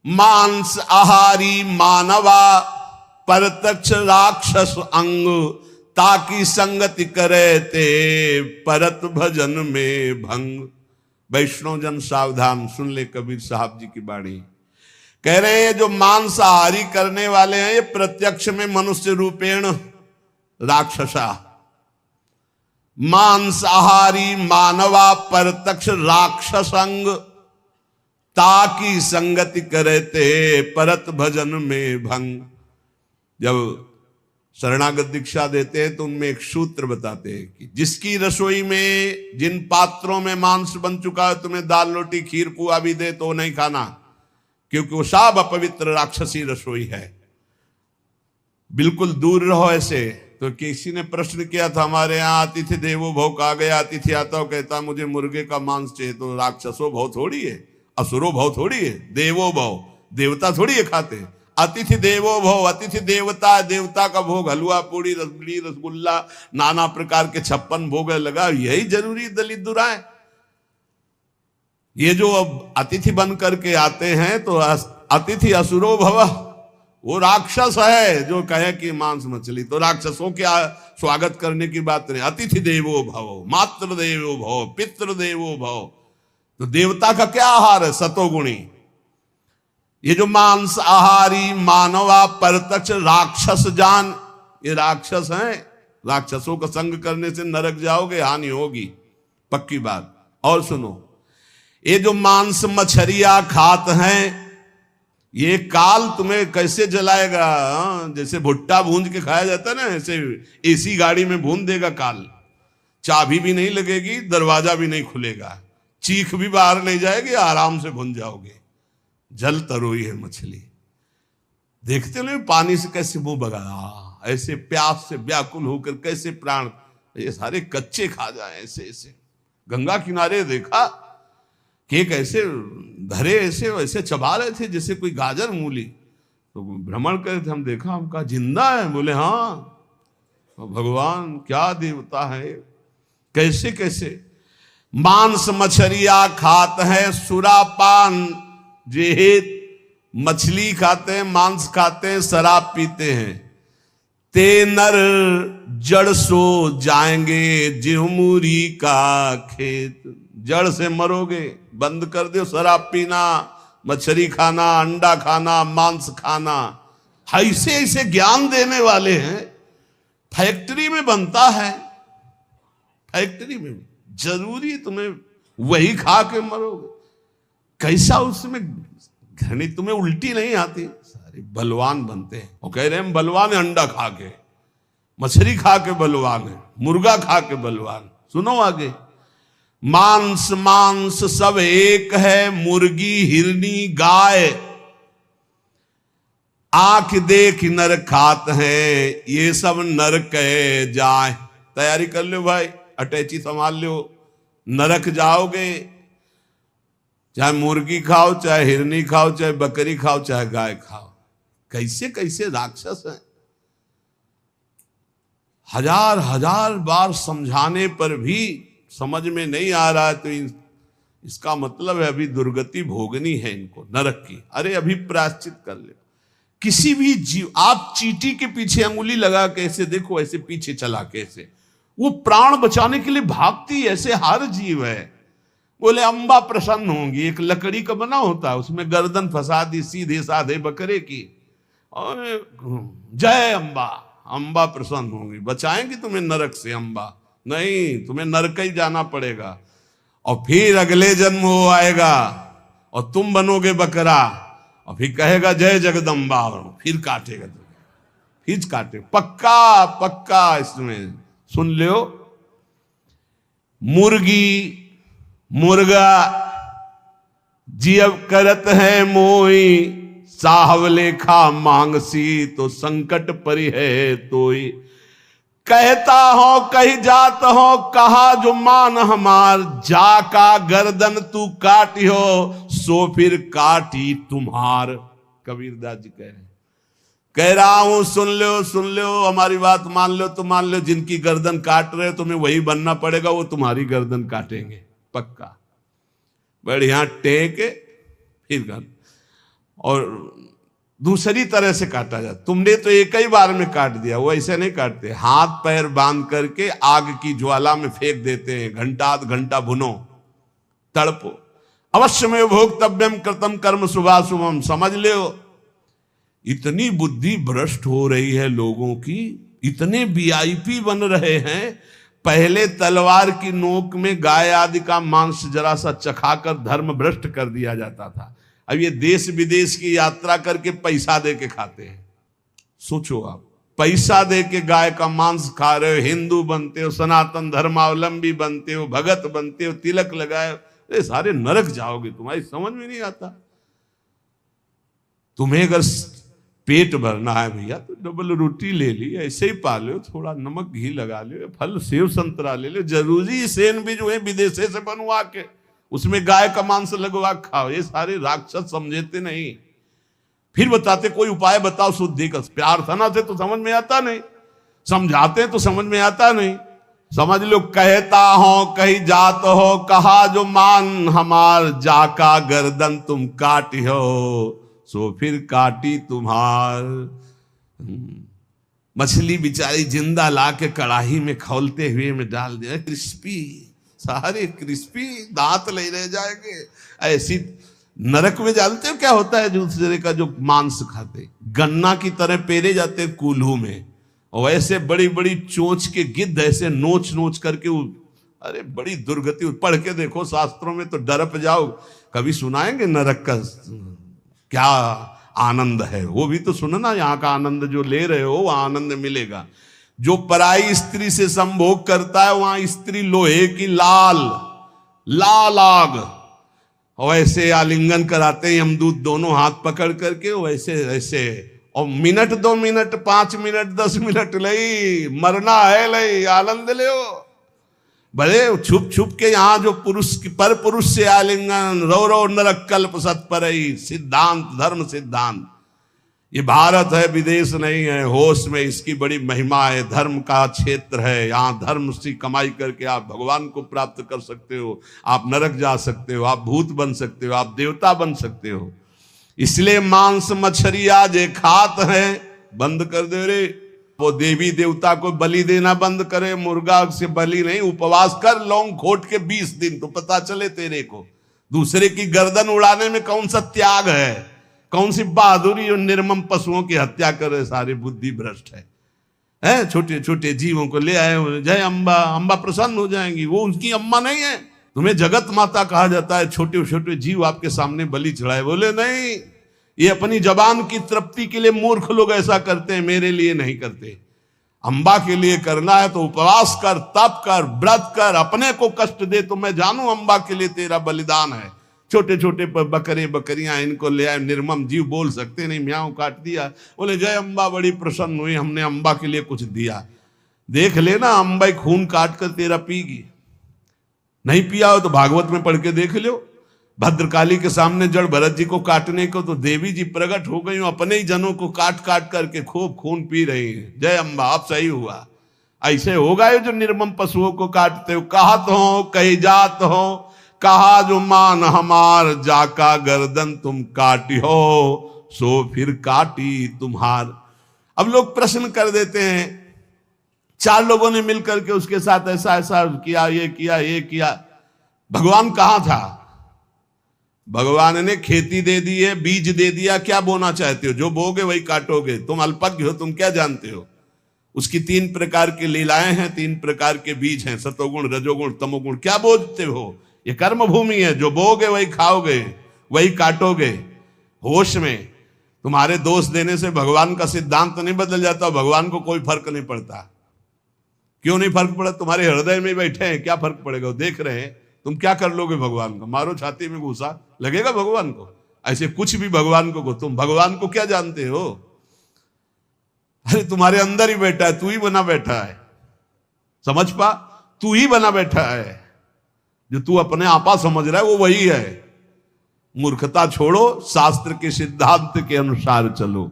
मांस आहारी मानवा परतक्ष राक्षस अंग, ताकि संगति करे ते परत भजन में भंग। वैष्णव जन सावधान सुन ले कबीर साहब जी की बाणी। कह रहे हैं जो मांसाहारी करने वाले हैं ये प्रत्यक्ष में मनुष्य रूपेण राक्षसा। मांसाहारी मानवा परतक्ष राक्षसंग, ताकि संगति करे ते परत भजन में भंग। जब शरणागत दीक्षा देते हैं तो उनमें एक सूत्र बताते हैं कि जिसकी रसोई में जिन पात्रों में मांस बन चुका है, तुम्हें दाल रोटी खीर पुआ भी दे तो नहीं खाना, क्योंकि वो सब अपवित्र राक्षसी रसोई है। बिल्कुल दूर रहो ऐसे। तो किसी ने प्रश्न किया था हमारे यहाँ, अतिथि देवो भव कहा गया, अतिथि आता हो कहता मुझे मुर्गे का मांस चाहिए, तो राक्षसो भव थोड़ी है, असुरो भव थोड़ी है, देवो भव देवता थोड़ी है खाते। अतिथि देवो भव, अतिथि देवता, देवता का भोग हलवा पूड़ी रसगुल्ली रसगुल्ला नाना प्रकार के 56 भोग लगा, यही जरूरी दलित दुराए। ये जो अब अतिथि बन करके आते हैं तो अतिथि असुरो भव, वो राक्षस है जो कहे कि मांस मछली, तो राक्षसों के स्वागत करने की बात नहीं। अतिथि देवो भव, मातृ देवो भव, पितृ देवो भव, तो देवता का क्या आहार है? सतोगुणी। ये जो मांस आहारी मानवा परतक्ष राक्षस जान, ये राक्षस हैं। राक्षसों का संग करने से नरक जाओगे, हानि होगी, पक्की बात। और सुनो, ये जो मांस मछरिया खात हैं, ये काल तुम्हें कैसे जलाएगा? जैसे भुट्टा भूंज के खाया जाता है ना, ऐसे एसी गाड़ी में भून देगा काल। चाबी भी नहीं लगेगी, दरवाजा भी नहीं खुलेगा, चीख भी बाहर नहीं जाएगी, आराम से भून जाओगे। जल तरोई है मछली। देखते नहीं पानी से कैसे मुंह बगा, ऐसे प्यास से व्याकुल होकर कैसे प्राण, ये सारे कच्चे खा जाए ऐसे ऐसे। गंगा किनारे देखा कि कैसे धरे ऐसे वैसे चबा रहे थे जैसे कोई गाजर मूली। तो भ्रमण करे थे, हम देखा, हम कहा जिंदा है? बोले हाँ, भगवान क्या देवता है। कैसे कैसे मांस मछरिया खात है, सुरापान जेहित, मछली खाते हैं, मांस खाते हैं, शराब पीते हैं। ते नर जड़ सो जाएंगे जिहमुरी का खेत, जड़ से मरोगे। बंद कर दो शराब पीना, मछली खाना, अंडा खाना, मांस खाना। ऐसे ऐसे ज्ञान देने वाले हैं। फैक्ट्री में बनता है, फैक्ट्री में जरूरी तुम्हें वही खा के मरोगे। कैसा उसमें घनी, तुम्हें उल्टी नहीं आती? सारे बलवान बनते हैं। वो कह रहे हैं बलवान है, अंडा खा के, मछली खा के बलवान है, मुर्गा खा के बलवान। सुनो आगे, मांस मांस सब एक है, मुर्गी हिरनी गाय, आंख देख नर खात है, ये सब नर कहे जाए। तैयारी कर लो भाई, अटैची संभाल लो, नरक जाओगे। चाहे मुर्गी खाओ, चाहे हिरनी खाओ, चाहे बकरी खाओ, चाहे गाय खाओ। कैसे कैसे राक्षस हैं। हजार हजार बार समझाने पर भी समझ में नहीं आ रहा है, तो इसका मतलब है अभी दुर्गति भोगनी है इनको, नरक की। अरे अभी प्रायश्चित कर ले। किसी भी जीव, आप चींटी के पीछे अंगुली लगा के ऐसे देखो, ऐसे पीछे चला के ऐसे, वो प्राण बचाने के लिए भागती, ऐसे हर जीव है। बोले अम्बा प्रसन्न होंगी। एक लकड़ी का बना होता है, उसमें गर्दन फंसा दी सीधे साधे बकरे की, और जय अम्बा, अम्बा प्रसन्न होंगी, बचाएंगी तुम्हें नरक से अम्बा। नहीं, तुम्हें नरक ही जाना पड़ेगा। और फिर अगले जन्म वो आएगा और तुम बनोगे बकरा, और फिर कहेगा जय जगदम्बा, और फिर काटेगा तुम्हें, फिर काटे। पक्का पक्का इसमें सुन लो। मुर्गी मुर्गा जियब करत है मोई, साहवले खा मांगसी, तो संकट परि है तोई। कहता हो कही जात हो, कहा जो मान हमार, जाका गर्दन तू काटी हो, सो फिर काटी तुम्हार। कबीरदास जी कह रहा हूं, सुन लो, हमारी बात मान लो तो मान लो। जिनकी गर्दन काट रहे हो तुम्हें वही बनना पड़ेगा, वो तुम्हारी गर्दन काटेंगे, पक्का। बढ़िया टेक फिर कर। और दूसरी तरह से काटा जाता। तुमने तो एक ही बार में काट दिया, वो ऐसे नहीं काटते, हाथ पैर बांध करके आग की ज्वाला में फेंक देते हैं, घंटा आध घंटा भुनो, तड़पो। अवश्य में भोक्तव्यम कृतम कर्म शुभाशुभम। समझ लो, इतनी बुद्धि भ्रष्ट हो रही है लोगों की, इतने वीआईपी बन रहे हैं। पहले तलवार की नोक में गाय आदि का मांस जरा सा चखाकर धर्म भ्रष्ट कर दिया जाता था। अब ये देश विदेश की यात्रा करके पैसा दे के खाते हैं। सोचो आप, पैसा दे के गाय का मांस खा रहे हो, हिंदू बनते हो, सनातन धर्मावलंबी बनते हो, भगत बनते हो, तिलक लगाए, अरे सारे नरक जाओगे, तुम्हारी समझ में नहीं आता। तुम्हें अगर पेट भरना है भैया तो डबल रोटी ले ली, ऐसे ही पा लो, थोड़ा नमक घी लगा लो, फल सेव संतरा ले लो, जरूरी सेन भी जो है विदेशे से बनवा के उसमें गाय का मांस लगवा खाओ। ये सारे राक्षस समझते नहीं। फिर बताते कोई उपाय बताओ शुद्धि का। प्रार्थना से तो समझ में आता नहीं, समझाते तो समझ में आता नहीं। समझ लो, कहता हो कहीं जात हो, कहा जो मान हमार, जाका गर्दन तुम काटी हो, सो फिर काटी तुम्हार। मछली बेचारी जिंदा ला के कड़ाही में खौलते हुए में डाल दिया, क्रिस्पी, सारे क्रिस्पी, दांत ले रह जाएंगे। ऐसी नरक में जानते हो क्या होता है दूसरे का जो मांस खाते, गन्ना की तरह पेरे जाते कूल्हू में, और ऐसे बड़ी बड़ी चोंच के गिद्ध ऐसे नोच नोच करके, अरे बड़ी दुर्गति। पढ़ के देखो शास्त्रों में तो डरप जाओ। कभी सुनाएंगे नरक का क्या आनंद है, वो भी तो सुनना। यहाँ का आनंद जो ले रहे हो वो आनंद मिलेगा। जो पराई स्त्री से संभोग करता है वहां स्त्री लोहे की लाल लाल आग, और ऐसे आलिंगन कराते हैं यमदूत दोनों हाथ पकड़ करके, वैसे ऐसे, और मिनट 2 मिनट 5 मिनट 10 मिनट लई, मरना है लई, आनंद ले। भले छुप छुप के यहाँ जो पुरुष पर पुरुष से आलिंगन, रो रो नरक कल्प सत्परई, सिद्धांत धर्म सिद्धांत। ये भारत है, विदेश नहीं है, होश में इसकी बड़ी महिमा है। धर्म का क्षेत्र है, यहाँ धर्म से कमाई करके आप भगवान को प्राप्त कर सकते हो, आप नरक जा सकते हो, आप भूत बन सकते हो, आप देवता बन सकते हो। इसलिए मांस मछलियां जे खात है बंद कर दे रे। वो देवी देवता को बलि देना बंद करे, मुर्गा से बलि नहीं, उपवास कर लौंग खोट के 20 दिन, तो पता चले तेरे को दूसरे की गर्दन उड़ाने में कौन सा त्याग है, कौन सी बहादुरी। और निर्मम पशुओं की हत्या करे, सारे बुद्धि भ्रष्ट है। छोटे छोटे जीवों को ले आए, जय अम्बा, अम्बा प्रसन्न हो जाएंगी। वो उनकी अम्मा नहीं है, तुम्हें जगत माता कहा जाता है। छोटे छोटे जीव आपके सामने बलि चढ़ाए, बोले नहीं, ये अपनी जबान की तृप्ति के लिए मूर्ख लोग ऐसा करते हैं, मेरे लिए नहीं करते। अम्बा के लिए करना है तो उपवास कर, तप कर, व्रत कर, अपने को कष्ट दे तो मैं जानू अम्बा के लिए तेरा बलिदान है। छोटे छोटे बकरे बकरियां इनको ले आए, निर्मम जीव बोल सकते नहीं, म्याऊं काट दिया, बोले जय अम्बा बड़ी प्रसन्न हुई, हमने अम्बा के लिए कुछ दिया। देख लेना अम्बा खून काट कर तेरा पीगी। नहीं पिया हो तो भागवत में पढ़ के देख लो। भद्रकाली के सामने जड़ भरत जी को काटने को तो देवी जी प्रकट हो गई, अपने ही जनों को काट काट करके खूब खून पी रही है। जय अम्बा, अब सही हुआ। ऐसे होगा जो निर्मम पशुओं को काटते हो। कहत हो कही जात हो, कहा जो मान हमार, जाका गर्दन तुम काटी हो, सो फिर काटी तुम्हार। अब लोग प्रश्न कर देते हैं, 4 लोगों ने मिलकर के उसके साथ ऐसा ऐसा किया, ये किया, ये किया, भगवान कहां था? भगवान ने खेती दे दी है, बीज दे दिया, क्या बोना चाहते हो? जो बोगे वही काटोगे। तुम अल्पज्ञ हो, तुम क्या जानते हो? उसकी 3 प्रकार की लीलाएं हैं, 3 प्रकार के बीज हैं, सतोगुण रजोगुण तमोगुण। क्या बोते हो? ये कर्म भूमि है, जो बोगे वही खाओगे, वही काटोगे। होश में तुम्हारे दोष देने से भगवान का सिद्धांत नहीं बदल जाता, भगवान को कोई फर्क नहीं पड़ता। क्यों नहीं फर्क पड़ा? तुम्हारे हृदय में बैठे हैं, क्या फर्क पड़ेगा? देख रहे हैं, तुम क्या कर लोगे भगवान को? मारो छाती में घुसा, लगेगा भगवान को? ऐसे कुछ भी भगवान को तुम भगवान को क्या जानते हो? अरे तुम्हारे अंदर ही बैठा है, तू ही बना बैठा है। समझ पा, तू ही बना बैठा है। जो तू अपने आपा समझ रहा है वो वही है। मूर्खता छोड़ो, शास्त्र के सिद्धांत के अनुसार चलो।